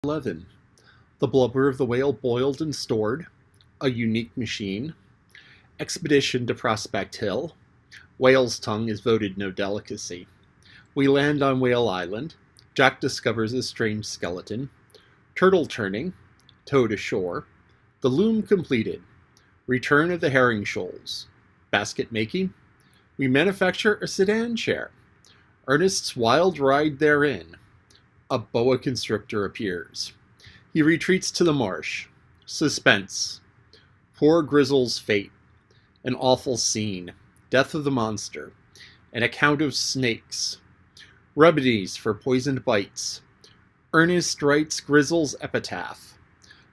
11. The blubber of the whale boiled and stored. A unique machine. Expedition to Prospect Hill. Whale's tongue is voted no delicacy. We land on Whale Island. Jack discovers a strange skeleton. Turtle turning. Towed ashore. The loom completed. Return of the herring shoals. Basket making. We manufacture a sedan chair. Ernest's wild ride therein. A boa constrictor appears. He retreats to the marsh. Suspense. Poor Grizzle's fate. An awful scene. Death of the monster. An account of snakes. Remedies for poisoned bites. Ernest writes Grizzle's epitaph.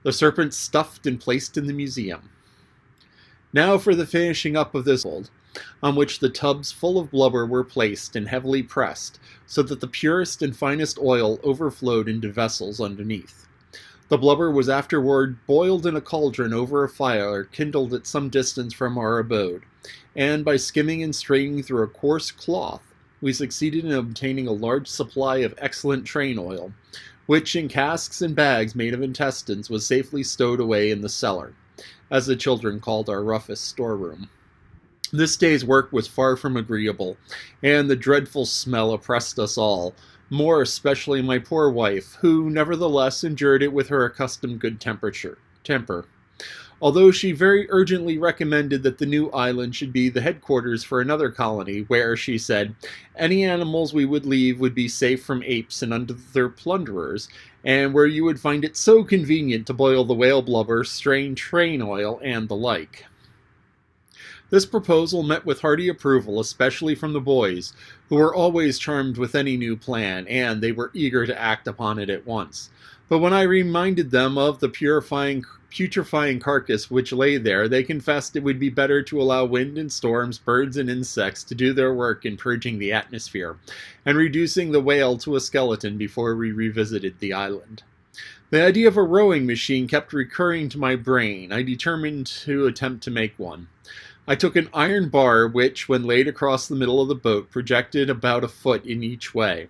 The serpent stuffed and placed in the museum. Now for the finishing up of this old, on which the tubs full of blubber were placed and heavily pressed, so that the purest and finest oil overflowed into vessels underneath. The blubber was afterward boiled in a cauldron over a fire kindled at some distance from our abode, and by skimming and straining through a coarse cloth, we succeeded in obtaining a large supply of excellent train oil, which in casks and bags made of intestines was safely stowed away in the cellar, as the children called our roughest storeroom. This day's work was far from agreeable, and the dreadful smell oppressed us all, more especially my poor wife, who nevertheless endured it with her accustomed good temper. Although she very urgently recommended that the new island should be the headquarters for another colony, where, she said, any animals we would leave would be safe from apes and other plunderers, and where you would find it so convenient to boil the whale blubber, strain train oil, and the like. This proposal met with hearty approval, especially from the boys, who were always charmed with any new plan, and they were eager to act upon it at once. But when I reminded them of the putrefying carcass which lay there, they confessed it would be better to allow wind and storms, birds and insects to do their work in purging the atmosphere, and reducing the whale to a skeleton before we revisited the island. The idea of a rowing machine kept recurring to my brain. I determined to attempt to make one. I took an iron bar which, when laid across the middle of the boat, projected about a foot in each way.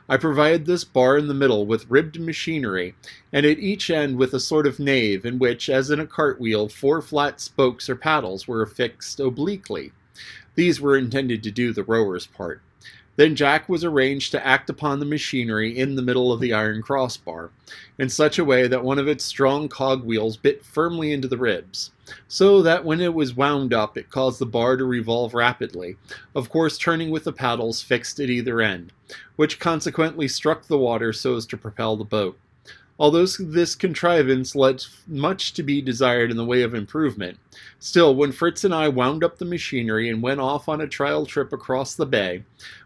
I provided this bar in the middle with ribbed machinery, and at each end with a sort of nave in which, as in a cartwheel, 4 flat spokes or paddles were affixed obliquely. These were intended to do the rower's part. Then Jack was arranged to act upon the machinery in the middle of the iron crossbar, in such a way that one of its strong cogwheels bit firmly into the ribs, so that when it was wound up it caused the bar to revolve rapidly, of course turning with the paddles fixed at either end, which consequently struck the water so as to propel the boat. Although this contrivance left much to be desired in the way of improvement, still, when Fritz and I wound up the machinery and went off on a trial trip across the bay,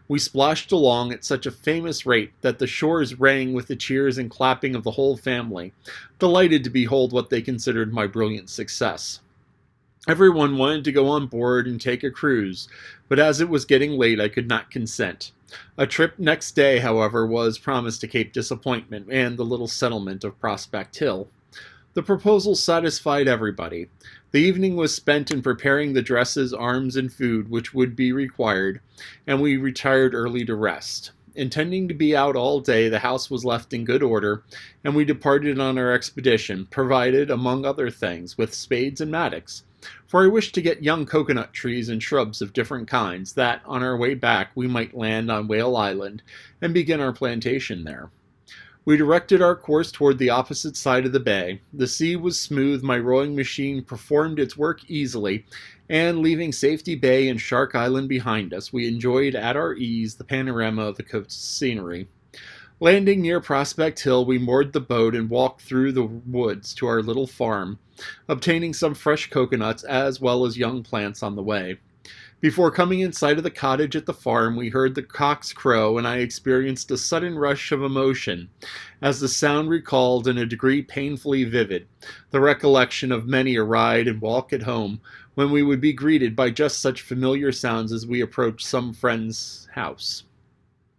we splashed along at such a famous rate that the shores rang with the cheers and clapping of the whole family, delighted to behold what they considered my brilliant success. Everyone wanted to go on board and take a cruise, but as it was getting late I could not consent. A trip next day, however, was promised to Cape Disappointment and the little settlement of Prospect Hill. The proposal satisfied everybody. The evening was spent in preparing the dresses, arms, and food which would be required, and we retired early to rest. Intending to be out all day, the house was left in good order, and we departed on our expedition, provided, among other things, with spades and mattocks, for I wished to get young coconut trees and shrubs of different kinds, that, on our way back, we might land on Whale Island and begin our plantation there. We directed our course toward the opposite side of the bay. The sea was smooth, my rowing machine performed its work easily, and leaving Safety Bay and Shark Island behind us, we enjoyed at our ease the panorama of the coast scenery. Landing near Prospect Hill, we moored the boat and walked through the woods to our little farm, obtaining some fresh coconuts as well as young plants on the way. Before coming in sight of the cottage at the farm, we heard the cocks crow, and I experienced a sudden rush of emotion, as the sound recalled, in a degree painfully vivid, the recollection of many a ride and walk at home, when we would be greeted by just such familiar sounds as we approached some friend's house.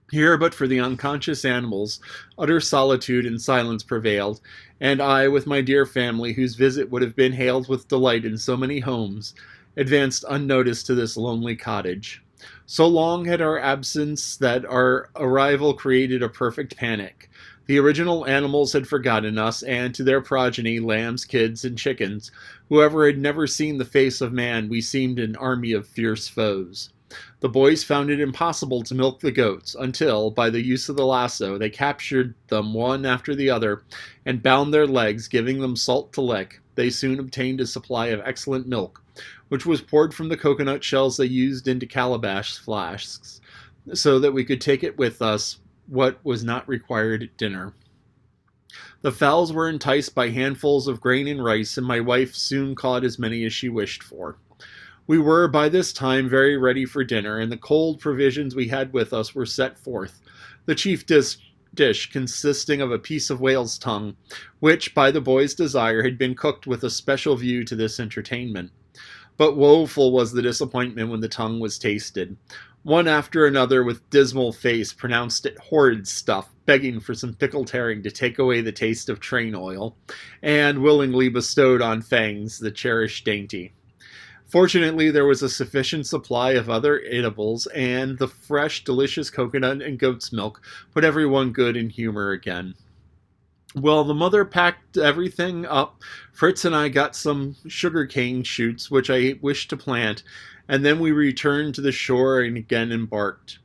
Here, but for the unconscious animals, utter solitude and silence prevailed, and I, with my dear family, whose visit would have been hailed with delight in so many homes, advanced unnoticed to this lonely cottage. So long had our absence that our arrival created a perfect panic. The original animals had forgotten us, and to their progeny, lambs, kids, and chickens, whoever had never seen the face of man, we seemed an army of fierce foes. The boys found it impossible to milk the goats until, by the use of the lasso, they captured them one after the other and bound their legs, giving them salt to lick. They soon obtained a supply of excellent milk, which was poured from the coconut shells they used into calabash flasks, so that we could take it with us what was not required at dinner. The fowls were enticed by handfuls of grain and rice, and my wife soon caught as many as she wished for. We were by this time very ready for dinner, and the cold provisions we had with us were set forth, the chief dish consisting of a piece of whale's tongue, which, by the boys' desire, had been cooked with a special view to this entertainment. But woeful was the disappointment when the tongue was tasted. One after another, with dismal face, pronounced it horrid stuff, begging for some pickled herring to take away the taste of train oil, and willingly bestowed on Fangs the cherished dainty. Fortunately, there was a sufficient supply of other eatables, and the fresh, delicious coconut and goat's milk put everyone good in humor again. Well, the mother packed everything up. Fritz and I got some sugar-cane shoots, which I wished to plant, and then we returned to the shore and again embarked.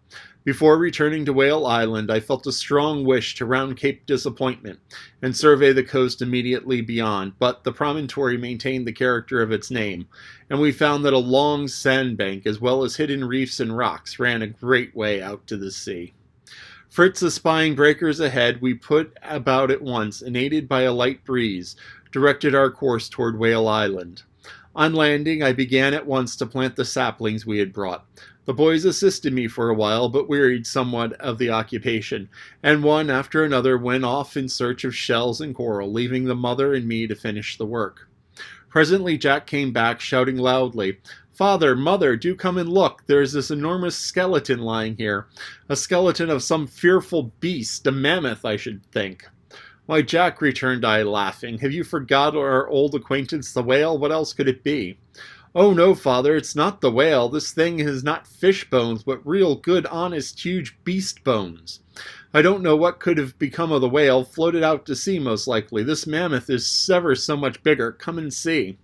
Before returning to Whale Island, I felt a strong wish to round Cape Disappointment and survey the coast immediately beyond, but the promontory maintained the character of its name, and we found that a long sandbank, as well as hidden reefs and rocks, ran a great way out to the sea. Fritz espying breakers ahead, we put about at once, and aided by a light breeze, directed our course toward Whale Island. On landing, I began at once to plant the saplings we had brought. The boys assisted me for a while, but wearied somewhat of the occupation, and one after another went off in search of shells and coral, leaving the mother and me to finish the work. Presently Jack came back, shouting loudly, "Father, Mother, do come and look. There is this enormous skeleton lying here. A skeleton of some fearful beast, a mammoth, I should think." "Why, Jack," returned I, laughing, "have you forgot our old acquaintance the whale? What else could it be?" "Oh, no, Father, it's not the whale. This thing has not fish bones, but real good, honest, huge beast bones. I don't know what could have become of the whale. Floated out to sea, most likely. This mammoth is ever so much bigger. Come and see."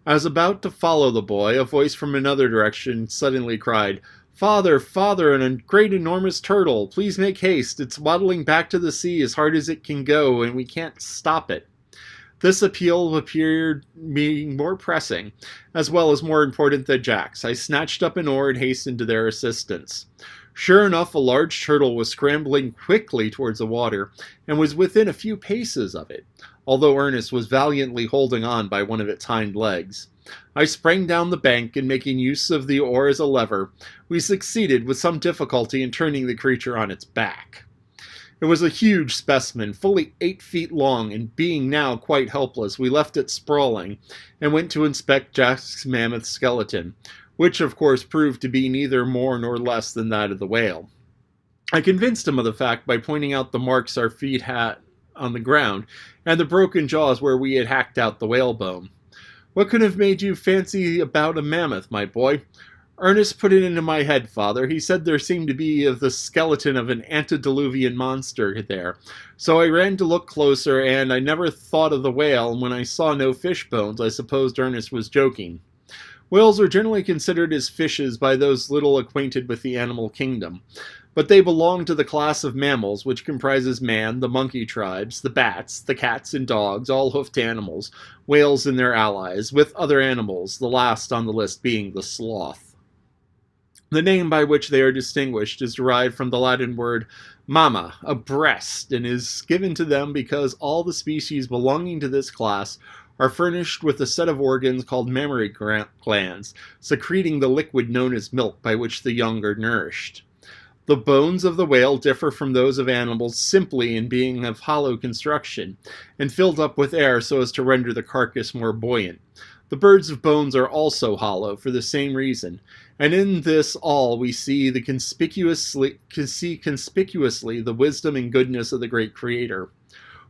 I was about to follow the boy. A voice from another direction suddenly cried, "Father, Father, a great enormous turtle. Please make haste. It's waddling back to the sea as hard as it can go, and we can't stop it." This appeal appeared me more pressing, as well as more important than Jack's. I snatched up an oar and hastened to their assistance. Sure enough, a large turtle was scrambling quickly towards the water, and was within a few paces of it, although Ernest was valiantly holding on by one of its hind legs. I sprang down the bank, and making use of the oar as a lever, we succeeded with some difficulty in turning the creature on its back. It was a huge specimen, fully 8 feet long, and being now quite helpless, we left it sprawling, and went to inspect Jack's mammoth skeleton, which of course proved to be neither more nor less than that of the whale. I convinced him of the fact by pointing out the marks our feet had on the ground, and the broken jaws where we had hacked out the whalebone. "What could have made you fancy about a mammoth, my boy?" "Ernest put it into my head, Father. He said there seemed to be the skeleton of an antediluvian monster there. So I ran to look closer, and I never thought of the whale, and when I saw no fish bones, I supposed Ernest was joking. Whales are generally considered as fishes by those little acquainted with the animal kingdom, but they belong to the class of mammals, which comprises man, the monkey tribes, the bats, the cats and dogs, all hoofed animals, whales and their allies, with other animals, the last on the list being the sloth. The name by which they are distinguished is derived from the Latin word mama, a breast, and is given to them because all the species belonging to this class are furnished with a set of organs called mammary glands, secreting the liquid known as milk by which the young are nourished. The bones of the whale differ from those of animals simply in being of hollow construction, and filled up with air so as to render the carcass more buoyant. The birds of bones are also hollow for the same reason, and in this all we see conspicuously the wisdom and goodness of the great Creator.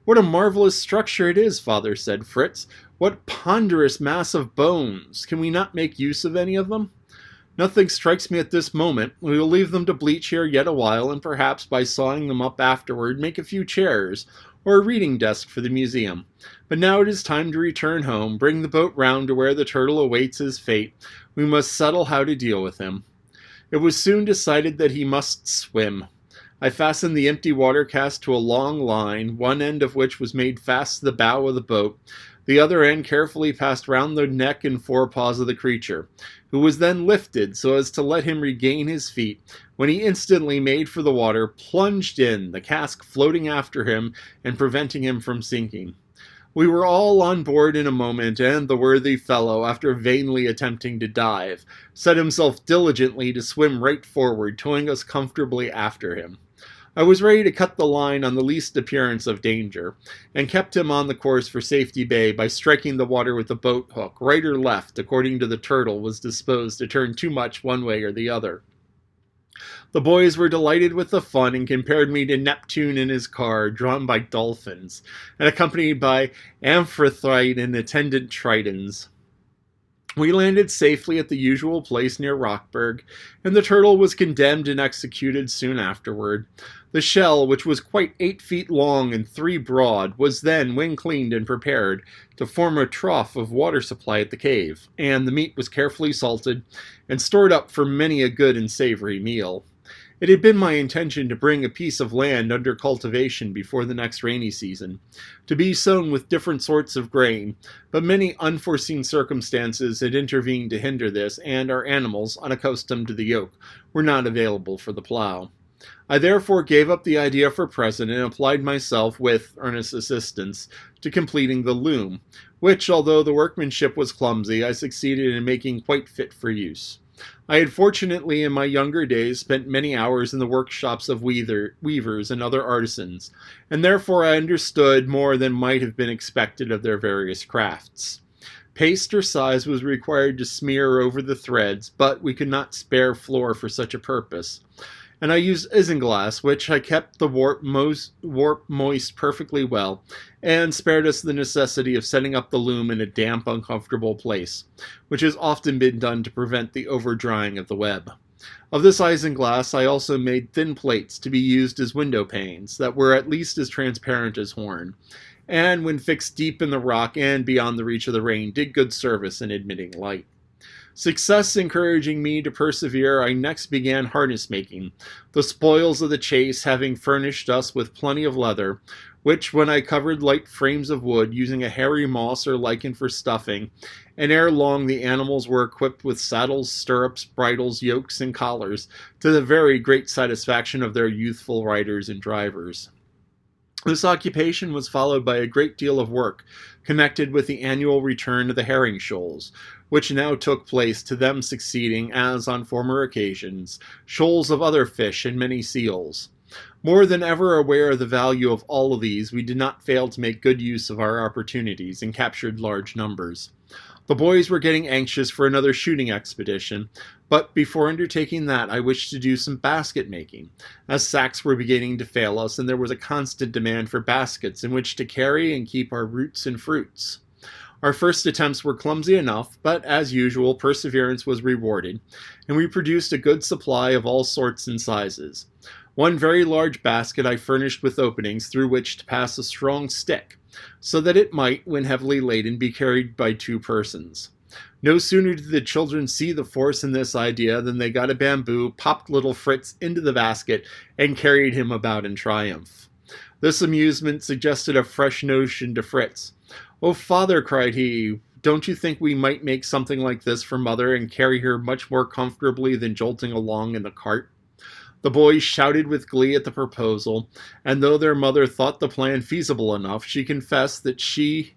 "What a marvelous structure it is, Father," said Fritz. "What ponderous mass of bones! Can we not make use of any of them?" Nothing strikes me at this moment. We will leave them to bleach here yet a while, and perhaps by sawing them up afterward make a few chairs, or a reading desk for the museum. But now it is time to return home, bring the boat round to where the turtle awaits his fate. We must settle how to deal with him. It was soon decided that he must swim. I fastened the empty water cask to a long line, one end of which was made fast to the bow of the boat, the other end carefully passed round the neck and forepaws of the creature, who was then lifted so as to let him regain his feet, when he instantly made for the water, plunged in, the cask floating after him and preventing him from sinking. We were all on board in a moment, and the worthy fellow, after vainly attempting to dive, set himself diligently to swim right forward, towing us comfortably after him. I was ready to cut the line on the least appearance of danger, and kept him on the course for Safety Bay by striking the water with the boat hook, right or left, according to the turtle was disposed to turn too much one way or the other. The boys were delighted with the fun and compared me to Neptune in his car, drawn by dolphins, and accompanied by Amphitrite and attendant tritons. We landed safely at the usual place near Rockburg, and the turtle was condemned and executed soon afterward. The shell, which was quite 8 feet long and 3 broad, was then, when cleaned and prepared, to form a trough of water supply at the cave, and the meat was carefully salted and stored up for many a good and savory meal. It had been my intention to bring a piece of land under cultivation before the next rainy season, to be sown with different sorts of grain, but many unforeseen circumstances had intervened to hinder this, and our animals, unaccustomed to the yoke, were not available for the plough. I therefore gave up the idea for present and applied myself, with Ernest's assistance, to completing the loom, which, although the workmanship was clumsy, I succeeded in making quite fit for use. I had fortunately in my younger days spent many hours in the workshops of weavers and other artisans, and therefore I understood more than might have been expected of their various crafts. Paste or size was required to smear over the threads, but we could not spare floor for such a purpose, and I used isinglass, which I kept the warp moist perfectly well, and spared us the necessity of setting up the loom in a damp, uncomfortable place, which has often been done to prevent the over-drying of the web. Of this isinglass I also made thin plates to be used as window panes, that were at least as transparent as horn, and when fixed deep in the rock and beyond the reach of the rain, did good service in admitting light. Success encouraging me to persevere, I next began harness making, the spoils of the chase having furnished us with plenty of leather, which, when I covered light frames of wood, using a hairy moss or lichen for stuffing, and ere long the animals were equipped with saddles, stirrups, bridles, yokes, and collars, to the very great satisfaction of their youthful riders and drivers. This occupation was followed by a great deal of work connected with the annual return of the herring shoals, which now took place, to them succeeding, as on former occasions, shoals of other fish and many seals. More than ever aware of the value of all of these, we did not fail to make good use of our opportunities, and captured large numbers. The boys were getting anxious for another shooting expedition, but before undertaking that I wished to do some basket making, as sacks were beginning to fail us, and there was a constant demand for baskets in which to carry and keep our roots and fruits. Our first attempts were clumsy enough, but as usual perseverance was rewarded, and we produced a good supply of all sorts and sizes. One very large basket I furnished with openings through which to pass a strong stick, so that it might, when heavily laden, be carried by 2 persons. No sooner did the children see the force in this idea than they got a bamboo, popped little Fritz into the basket, and carried him about in triumph. This amusement suggested a fresh notion to Fritz. "Oh, father," cried he, "don't you think we might make something like this for mother and carry her much more comfortably than jolting along in the cart?" The boys shouted with glee at the proposal, and though their mother thought the plan feasible enough, she confessed that she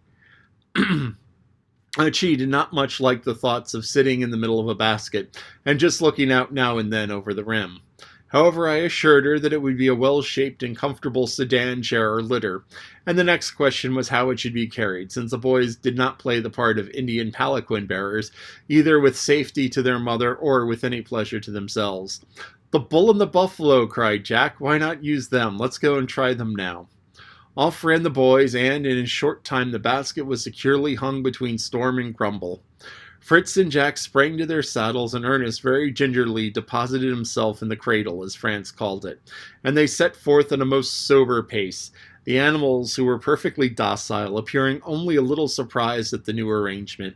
did not much like the thoughts of sitting in the middle of a basket and just looking out now and then over the rim. However, I assured her that it would be a well-shaped and comfortable sedan chair or litter, and the next question was how it should be carried, since the boys did not play the part of Indian palanquin bearers, either with safety to their mother or with any pleasure to themselves. "The bull and the buffalo," cried Jack. "Why not use them? Let's go and try them now." Off ran the boys, and in a short time the basket was securely hung between Storm and Grumble. Fritz and Jack sprang to their saddles, and Ernest very gingerly deposited himself in the cradle, as France called it, and they set forth at a most sober pace, the animals, who were perfectly docile, appearing only a little surprised at the new arrangement.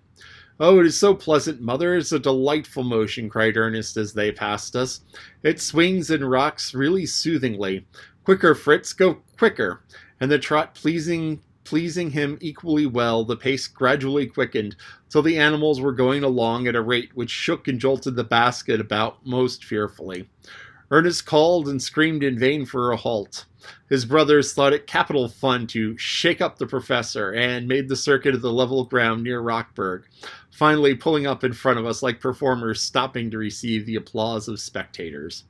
"Oh, it is so pleasant, mother! It's a delightful motion," cried Ernest as they passed us. "It swings and rocks really soothingly. Quicker, Fritz, go quicker!" And the trot pleasing him equally well, the pace gradually quickened, till the animals were going along at a rate which shook and jolted the basket about most fearfully. Ernest called and screamed in vain for a halt. His brothers thought it capital fun to shake up the professor, and made the circuit of the level ground near Rockburg, finally pulling up in front of us like performers stopping to receive the applause of spectators.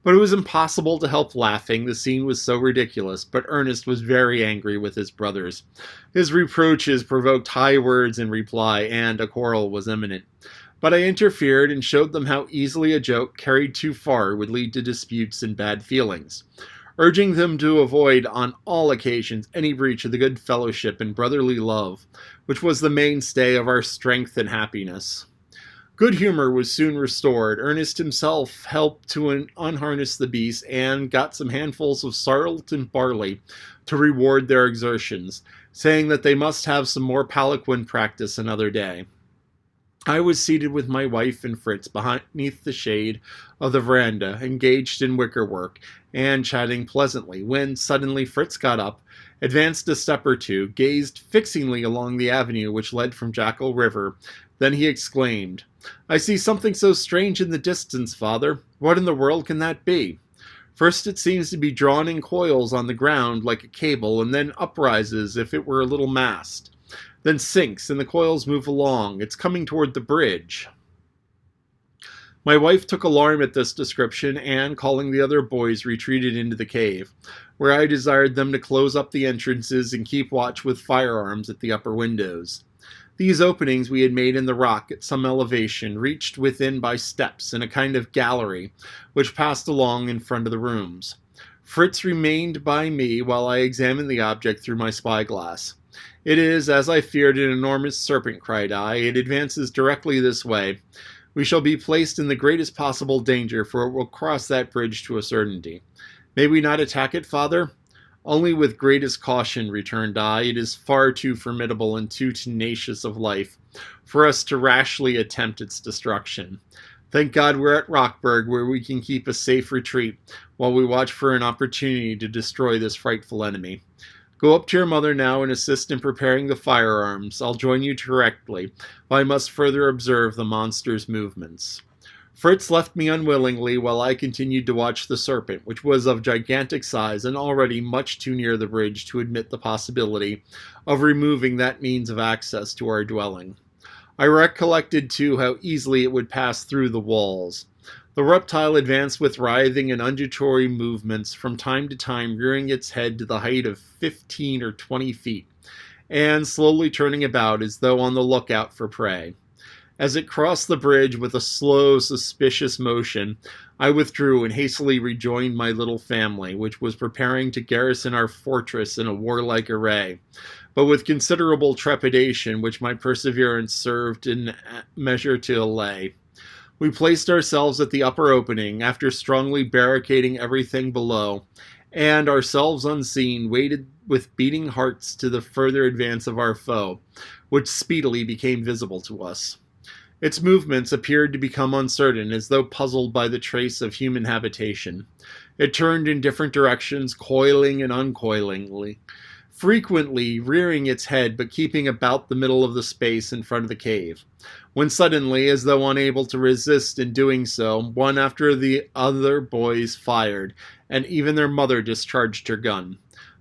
But it was impossible to help laughing, the scene was so ridiculous, but Ernest was very angry with his brothers. His reproaches provoked high words in reply, and a quarrel was imminent. But I interfered and showed them how easily a joke carried too far would lead to disputes and bad feelings, urging them to avoid on all occasions any breach of the good fellowship and brotherly love, which was the mainstay of our strength and happiness. Good humor was soon restored. Ernest himself helped to unharness the beasts, and got some handfuls of salt and barley to reward their exertions, saying that they must have some more palanquin practice another day. I was seated with my wife and Fritz beneath the shade of the veranda, engaged in wicker work, and chatting pleasantly, when suddenly Fritz got up, advanced a step or two, gazed fixingly along the avenue which led from Jackal River, then he exclaimed, "I see something so strange in the distance, father. What in the world can that be? First it seems to be drawn in coils on the ground like a cable, and then uprises if it were a little mast. Then sinks, and the coils move along. It's coming toward the bridge." My wife took alarm at this description, and, calling the other boys, retreated into the cave, where I desired them to close up the entrances and keep watch with firearms at the upper windows. These openings we had made in the rock at some elevation, reached within by steps in a kind of gallery, which passed along in front of the rooms. Fritz remained by me while I examined the object through my spyglass. "It is, as I feared, an enormous serpent," cried I. "It advances directly this way. We shall be placed in the greatest possible danger, for it will cross that bridge to a certainty. May we not attack it, father?" "Only with greatest caution," returned I. "It is far too formidable and too tenacious of life for us to rashly attempt its destruction. Thank God we're at Rockburg, where we can keep a safe retreat while we watch for an opportunity to destroy this frightful enemy. Go up to your mother now and assist in preparing the firearms. I'll join you directly, but I must further observe the monster's movements." Fritz left me unwillingly while I continued to watch the serpent, which was of gigantic size and already much too near the bridge to admit the possibility of removing that means of access to our dwelling. I recollected, too, how easily it would pass through the walls. The reptile advanced with writhing and undulatory movements, from time to time rearing its head to the height of 15 or 20 feet, and slowly turning about as though on the lookout for prey. As it crossed the bridge with a slow, suspicious motion, I withdrew and hastily rejoined my little family, which was preparing to garrison our fortress in a warlike array, but with considerable trepidation, which my perseverance served in measure to allay. We placed ourselves at the upper opening, after strongly barricading everything below, and, ourselves unseen, waited with beating hearts to the further advance of our foe, which speedily became visible to us. Its movements appeared to become uncertain, as though puzzled by the trace of human habitation. It turned in different directions, coiling and uncoiling, frequently rearing its head but keeping about the middle of the space in front of the cave, when suddenly, as though unable to resist in doing so, one after the other boys fired, and even their mother discharged her gun.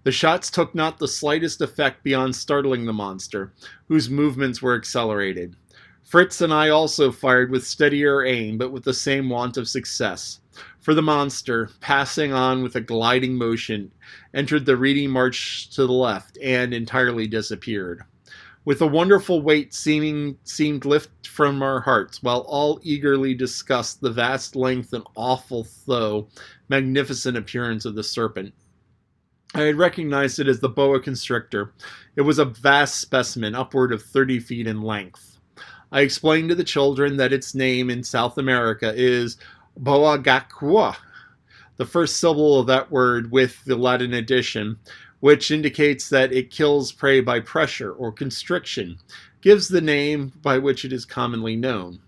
The shots took not the slightest effect beyond startling the monster, whose movements were accelerated. Fritz and I also fired with steadier aim, but with the same want of success, for the monster, passing on with a gliding motion, entered the reedy marsh to the left, and entirely disappeared. With a wonderful weight seemed lift from our hearts, while all eagerly discussed the vast length and awful though magnificent appearance of the serpent. I had recognized it as the boa constrictor. It was a vast specimen, upward of 30 feet in length. I explained to the children that its name in South America is boagacua, the first syllable of that word with the Latin addition, which indicates that it kills prey by pressure or constriction, gives the name by which it is commonly known.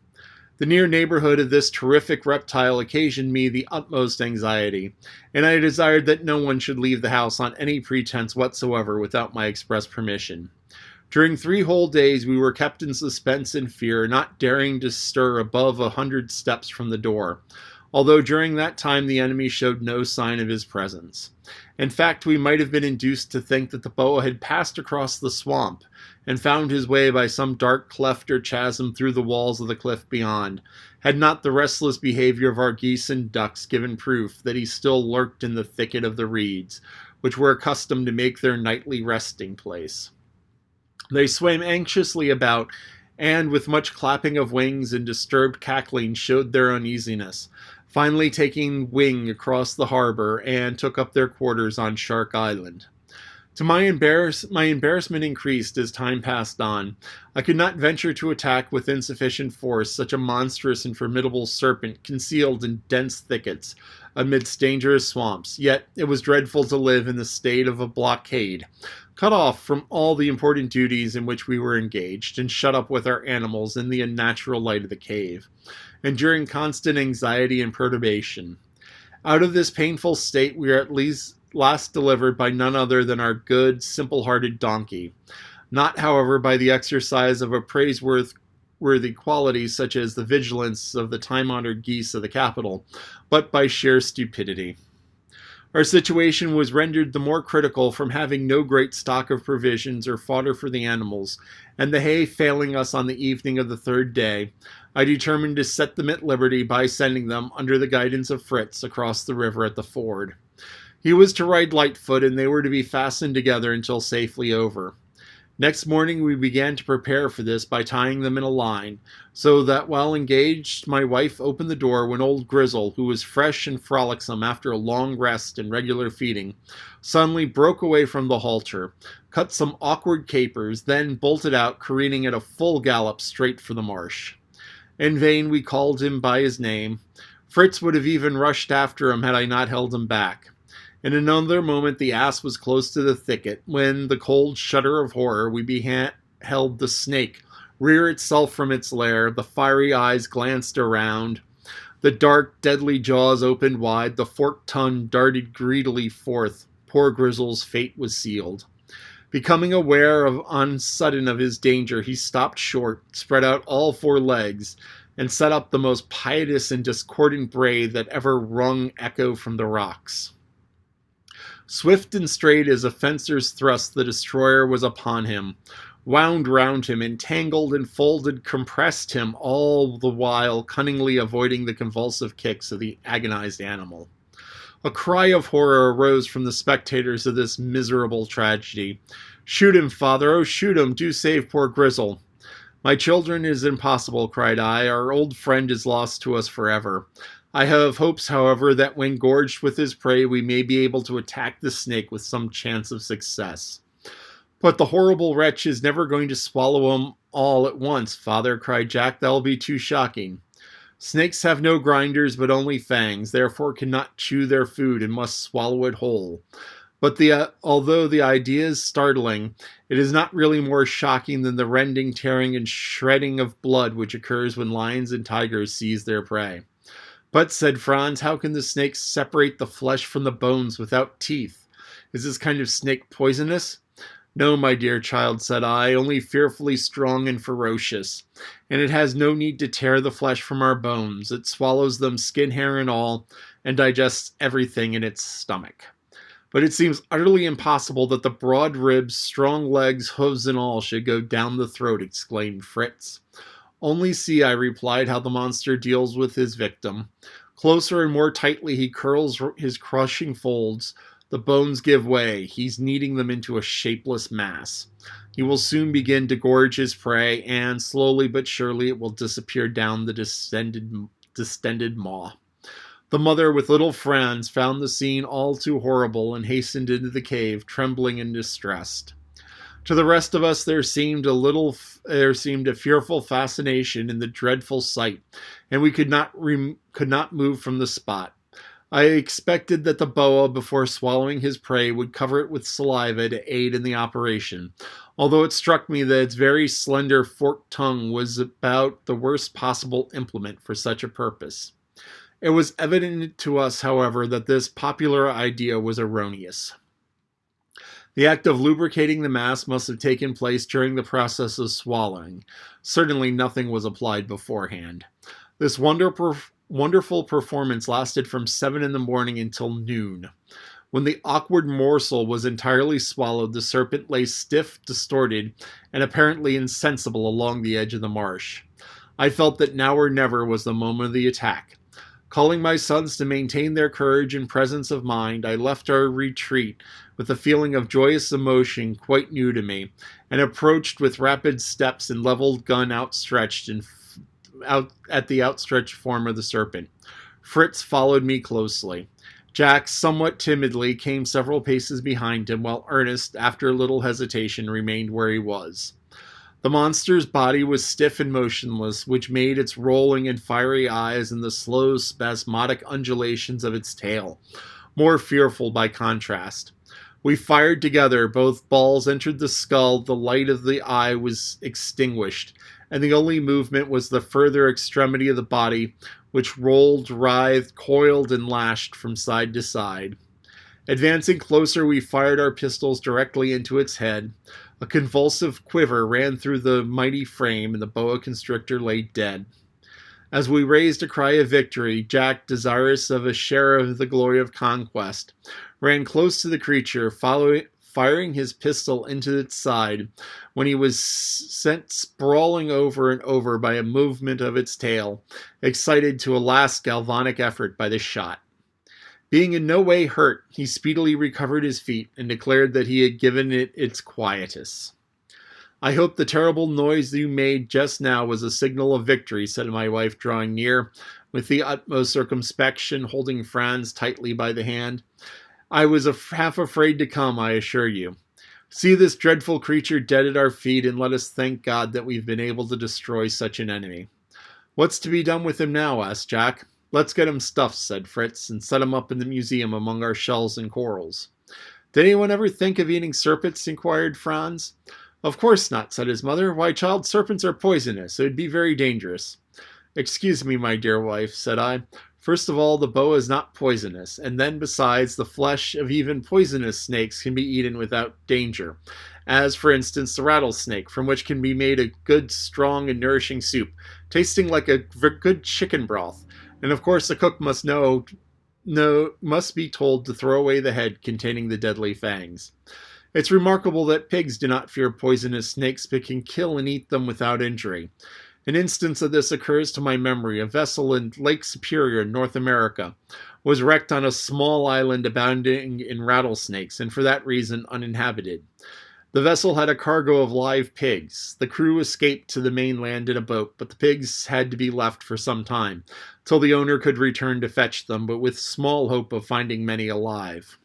The near neighborhood of this terrific reptile occasioned me the utmost anxiety, and I desired that no one should leave the house on any pretense whatsoever without my express permission. During 3 whole days we were kept in suspense and fear, not daring to stir above 100 steps from the door, although during that time the enemy showed no sign of his presence. In fact, we might have been induced to think that the boa had passed across the swamp, and found his way by some dark cleft or chasm through the walls of the cliff beyond, had not the restless behavior of our geese and ducks given proof that he still lurked in the thicket of the reeds, which were accustomed to make their nightly resting place. They swam anxiously about, and with much clapping of wings and disturbed cackling showed their uneasiness, finally taking wing across the harbor and took up their quarters on Shark Island. To my embarrassment increased as time passed on. I could not venture to attack with insufficient force such a monstrous and formidable serpent concealed in dense thickets amidst dangerous swamps, yet it was dreadful to live in the state of a blockade, cut off from all the important duties in which we were engaged, and shut up with our animals in the unnatural light of the cave, enduring constant anxiety and perturbation. Out of this painful state we are last delivered by none other than our good, simple-hearted donkey, not, however, by the exercise of a praiseworthy quality such as the vigilance of the time-honored geese of the capital, but by sheer stupidity. Our situation was rendered the more critical from having no great stock of provisions or fodder for the animals, and the hay failing us on the evening of the 3rd day, I determined to set them at liberty by sending them, under the guidance of Fritz, across the river at the ford. He was to ride Lightfoot, and they were to be fastened together until safely over. Next morning we began to prepare for this by tying them in a line, so that while engaged my wife opened the door when old Grizzle, who was fresh and frolicsome after a long rest and regular feeding, suddenly broke away from the halter, cut some awkward capers, then bolted out, careening at a full gallop straight for the marsh. In vain we called him by his name. Fritz would have even rushed after him had I not held him back. In another moment the ass was close to the thicket, when, the cold shudder of horror, we beheld the snake rear itself from its lair, the fiery eyes glanced around, the dark, deadly jaws opened wide, the forked tongue darted greedily forth. Poor Grizzle's fate was sealed. Becoming aware on sudden of his danger, he stopped short, spread out all 4 legs, and set up the most piteous and discordant bray that ever wrung echo from the rocks. Swift and straight as a fencer's thrust, the destroyer was upon him, wound round him, entangled, enfolded, compressed him, all the while cunningly avoiding the convulsive kicks of the agonized animal. A cry of horror arose from the spectators of this miserable tragedy. "Shoot him, father! Oh, shoot him! Do save poor Grizzle!" "My children, it is impossible," cried I. "Our old friend is lost to us forever. I have hopes, however, that when gorged with his prey we may be able to attack the snake with some chance of success." "But the horrible wretch is never going to swallow them all at once, father," cried Jack. "That will be too shocking." "Snakes have no grinders, but only fangs, therefore cannot chew their food and must swallow it whole. But although the idea is startling, it is not really more shocking than the rending, tearing, and shredding of blood which occurs when lions and tigers seize their prey." "But," said Franz, "how can the snake separate the flesh from the bones without teeth? Is this kind of snake poisonous?" "No, my dear child," said I, "only fearfully strong and ferocious. And it has no need to tear the flesh from our bones. It swallows them, skin, hair, and all, and digests everything in its stomach." "But it seems utterly impossible that the broad ribs, strong legs, hooves, and all should go down the throat," exclaimed Fritz. "Only see," I replied, "how the monster deals with his victim. Closer and more tightly he curls his crushing folds. The bones give way. He's kneading them into a shapeless mass. He will soon begin to gorge his prey, and slowly but surely it will disappear down the distended maw." The mother, with little Franz, found the scene all too horrible and hastened into the cave, trembling and distressed. To the rest of us, there seemed a fearful fascination in the dreadful sight, and we could not move from the spot. I expected that the boa, before swallowing his prey, would cover it with saliva to aid in the operation, although it struck me that its very slender forked tongue was about the worst possible implement for such a purpose. It was evident to us, however, that this popular idea was erroneous. The act of lubricating the mass must have taken place during the process of swallowing. Certainly nothing was applied beforehand. This wonderful performance lasted from 7 in the morning until noon. When the awkward morsel was entirely swallowed, the serpent lay stiff, distorted, and apparently insensible along the edge of the marsh. I felt that now or never was the moment of the attack. Calling my sons to maintain their courage and presence of mind, I left our retreat with a feeling of joyous emotion quite new to me, and approached with rapid steps and leveled gun outstretched at the outstretched form of the serpent. Fritz followed me closely. Jack, somewhat timidly, came several paces behind him, while Ernest, after a little hesitation, remained where he was. The monster's body was stiff and motionless, which made its rolling and fiery eyes and the slow, spasmodic undulations of its tail more fearful by contrast. We fired together. Both balls entered the skull. The light of the eye was extinguished, and the only movement was the further extremity of the body, which rolled, writhed, coiled, and lashed from side to side. Advancing closer, we fired our pistols directly into its head. A convulsive quiver ran through the mighty frame, and the boa constrictor lay dead. As we raised a cry of victory, Jack, desirous of a share of the glory of conquest, ran close to the creature, firing his pistol into its side, when he was sent sprawling over and over by a movement of its tail, excited to a last galvanic effort by the shot. Being in no way hurt, he speedily recovered his feet and declared that he had given it its quietus. "I hope the terrible noise you made just now was a signal of victory," said my wife, drawing near, with the utmost circumspection, holding Franz tightly by the hand. "I was half afraid to come, I assure you. See this dreadful creature dead at our feet, and let us thank God that we've been able to destroy such an enemy." "What's to be done with him now?" asked Jack. "Let's get him stuffed," said Fritz, "and set him up in the museum among our shells and corals." "Did anyone ever think of eating serpents?" inquired Franz. "Of course not," said his mother. "Why, child, serpents are poisonous. It would be very dangerous." "Excuse me, my dear wife," said I. "First of all, the boa is not poisonous, and then, besides, the flesh of even poisonous snakes can be eaten without danger, as, for instance, the rattlesnake, from which can be made a good, strong, and nourishing soup, tasting like a good chicken broth. And of course the cook must be told to throw away the head containing the deadly fangs. It's remarkable that pigs do not fear poisonous snakes, but can kill and eat them without injury. An instance of this occurs to my memory. A vessel in Lake Superior, North America, was wrecked on a small island abounding in rattlesnakes, and for that reason uninhabited. The vessel had a cargo of live pigs. The crew escaped to the mainland in a boat, but the pigs had to be left for some time, till the owner could return to fetch them, but with small hope of finding many alive.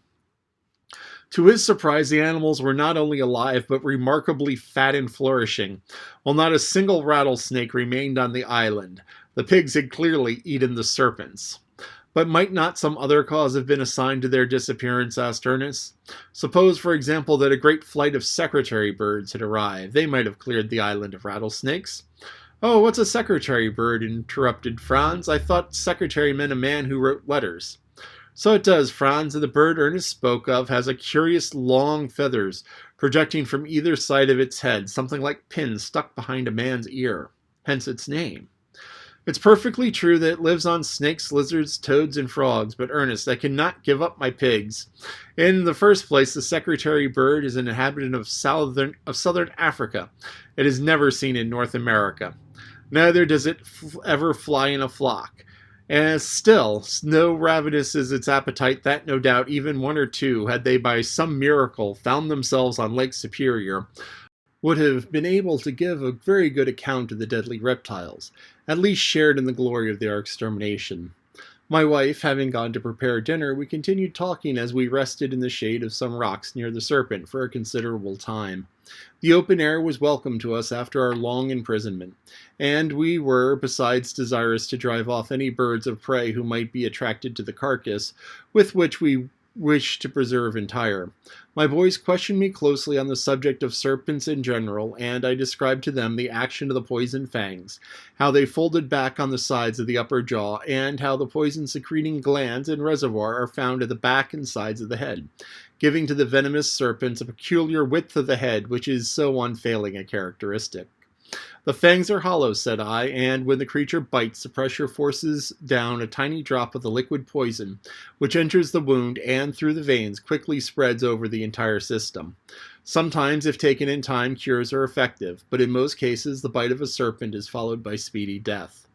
To his surprise, the animals were not only alive, but remarkably fat and flourishing, while not a single rattlesnake remained on the island. The pigs had clearly eaten the serpents. "But might not some other cause have been assigned to their disappearance?" asked Ernest. "Suppose, for example, that a great flight of secretary birds had arrived. They might have cleared the island of rattlesnakes." "Oh, what's a secretary bird?" interrupted Franz. "I thought secretary meant a man who wrote letters." "So it does, Franz, and the bird Ernest spoke of has a curious long feathers projecting from either side of its head, something like pins stuck behind a man's ear. Hence its name." "It's perfectly true that it lives on snakes, lizards, toads, and frogs, but Ernest, I cannot give up my pigs. In the first place, the secretary bird is an inhabitant of southern Africa. It is never seen in North America. Neither does it ever fly in a flock. And still, so ravenous is its appetite that, no doubt, even one or two, had they by some miracle found themselves on Lake Superior, would have been able to give a very good account of the deadly reptiles, at least shared in the glory of their extermination. My wife having gone to prepare dinner, we continued talking as we rested in the shade of some rocks near the Serpent for a considerable time. The open air was welcome to us after our long imprisonment, and we were, besides, desirous to drive off any birds of prey who might be attracted to the carcass, with which we wished to preserve entire. My boys questioned me closely on the subject of serpents in general, and I described to them the action of the poison fangs, how they folded back on the sides of the upper jaw, and how the poison-secreting glands and reservoir are found at the back and sides of the head, giving to the venomous serpents a peculiar width of the head which is so unfailing a characteristic. The fangs are hollow, said I, and when the creature bites, the pressure forces down a tiny drop of the liquid poison, which enters the wound and, through the veins, quickly spreads over the entire system. Sometimes, if taken in time, cures are effective, but in most cases the bite of a serpent is followed by speedy death.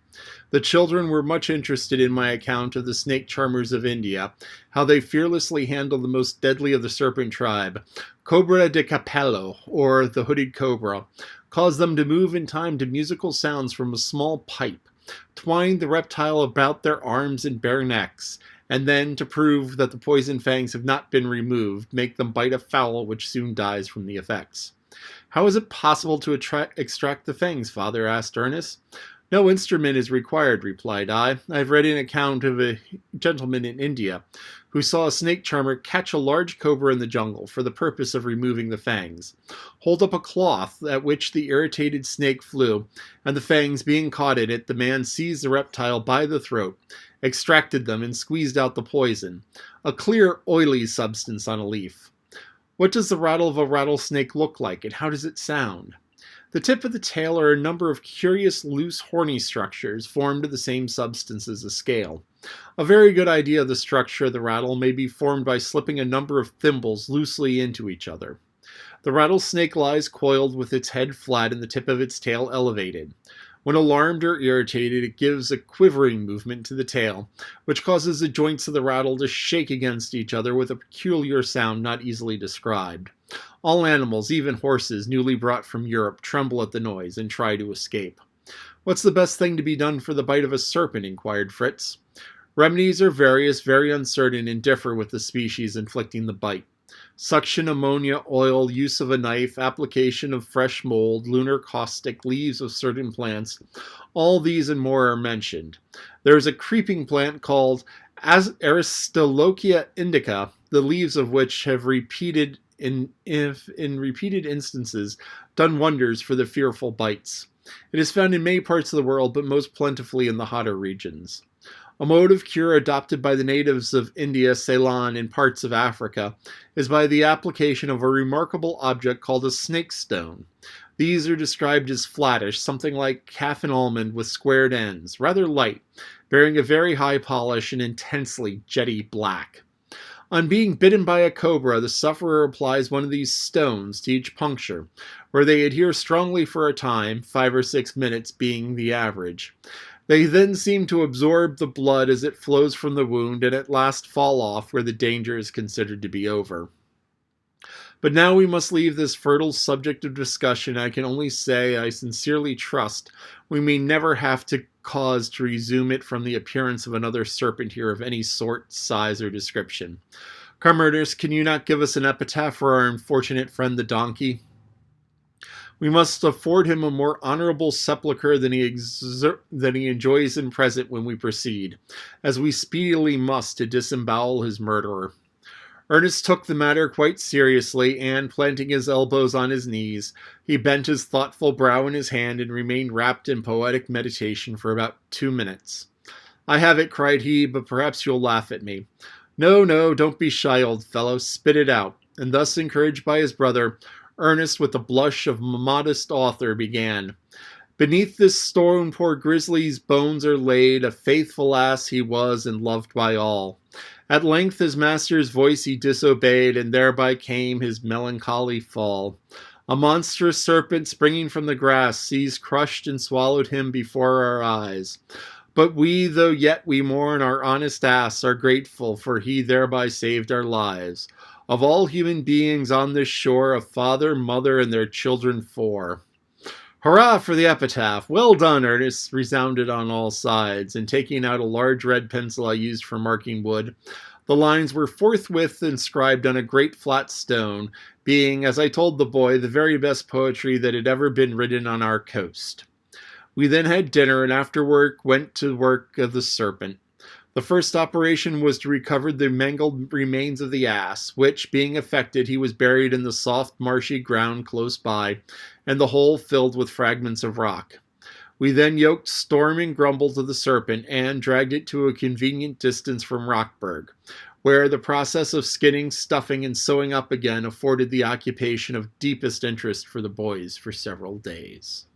The children were much interested in my account of the snake charmers of India, how they fearlessly handle the most deadly of the serpent tribe, Cobra de Capello, or the hooded cobra, cause them to move in time to musical sounds from a small pipe, twine the reptile about their arms and bare necks, and then, to prove that the poison fangs have not been removed, make them bite a fowl which soon dies from the effects. How is it possible to extract the fangs, father? Asked Ernest. No instrument is required, replied I. I have read an account of a gentleman in India who saw a snake charmer catch a large cobra in the jungle for the purpose of removing the fangs, hold up a cloth at which the irritated snake flew, and the fangs being caught in it, the man seized the reptile by the throat, extracted them, and squeezed out the poison, a clear, oily substance on a leaf. What does the rattle of a rattlesnake look like, and how does it sound? The tip of the tail are a number of curious loose horny structures formed of the same substance as a scale. A very good idea of the structure of the rattle may be formed by slipping a number of thimbles loosely into each other. The rattlesnake lies coiled with its head flat and the tip of its tail elevated. When alarmed or irritated, it gives a quivering movement to the tail, which causes the joints of the rattle to shake against each other with a peculiar sound not easily described. All animals, even horses newly brought from Europe, tremble at the noise and try to escape. What's the best thing to be done for the bite of a serpent? Inquired Fritz. Remedies are various, very uncertain, and differ with the species inflicting the bite. Suction, ammonia, oil, use of a knife, application of fresh mold, lunar caustic, leaves of certain plants, all these and more are mentioned. There is a creeping plant called Aristolochia indica, the leaves of which have in repeated instances done wonders for the fearful bites. It is found in many parts of the world, but most plentifully in the hotter regions. A mode of cure adopted by the natives of India, Ceylon, and parts of Africa is by the application of a remarkable object called a snake stone. These are described as flattish, something like half an almond with squared ends, rather light, bearing a very high polish and intensely jetty black. On being bitten by a cobra, the sufferer applies one of these stones to each puncture, where they adhere strongly for a time, 5 or 6 minutes being the average. They then seem to absorb the blood as it flows from the wound and at last fall off where the danger is considered to be over. But now we must leave this fertile subject of discussion. I can only say I sincerely trust we may never have to cause to resume it from the appearance of another serpent here of any sort, size, or description. Come, Ernest, can you not give us an epitaph for our unfortunate friend the donkey? We must afford him a more honorable sepulchre than he enjoys in present when we proceed, as we speedily must to disembowel his murderer. Ernest took the matter quite seriously, and, planting his elbows on his knees, he bent his thoughtful brow in his hand and remained wrapped in poetic meditation for about 2 minutes. I have it, cried he, but perhaps you'll laugh at me. No, no, don't be shy, old fellow, spit it out. And thus encouraged by his brother, Ernest, with the blush of a modest author, began. Beneath this stone poor Grizzly's bones are laid, a faithful ass he was and loved by all. At length his master's voice he disobeyed, and thereby came his melancholy fall. A monstrous serpent springing from the grass seized, crushed, and swallowed him before our eyes. But we, though yet we mourn our honest ass, are grateful, for he thereby saved our lives. Of all human beings on this shore, a father, mother, and their children 4. Hurrah for the epitaph! Well done, Ernest, resounded on all sides, and taking out a large red pencil I used for marking wood, the lines were forthwith inscribed on a great flat stone, being, as I told the boy, the very best poetry that had ever been written on our coast. We then had dinner, and after work went to work of the serpent. The first operation was to recover the mangled remains of the ass, which, being effected, he was buried in the soft, marshy ground close by, and the hole filled with fragments of rock. We then yoked Storm and Grumble to the serpent, and dragged it to a convenient distance from Rockburg, where the process of skinning, stuffing, and sewing up again afforded the occupation of deepest interest for the boys for several days.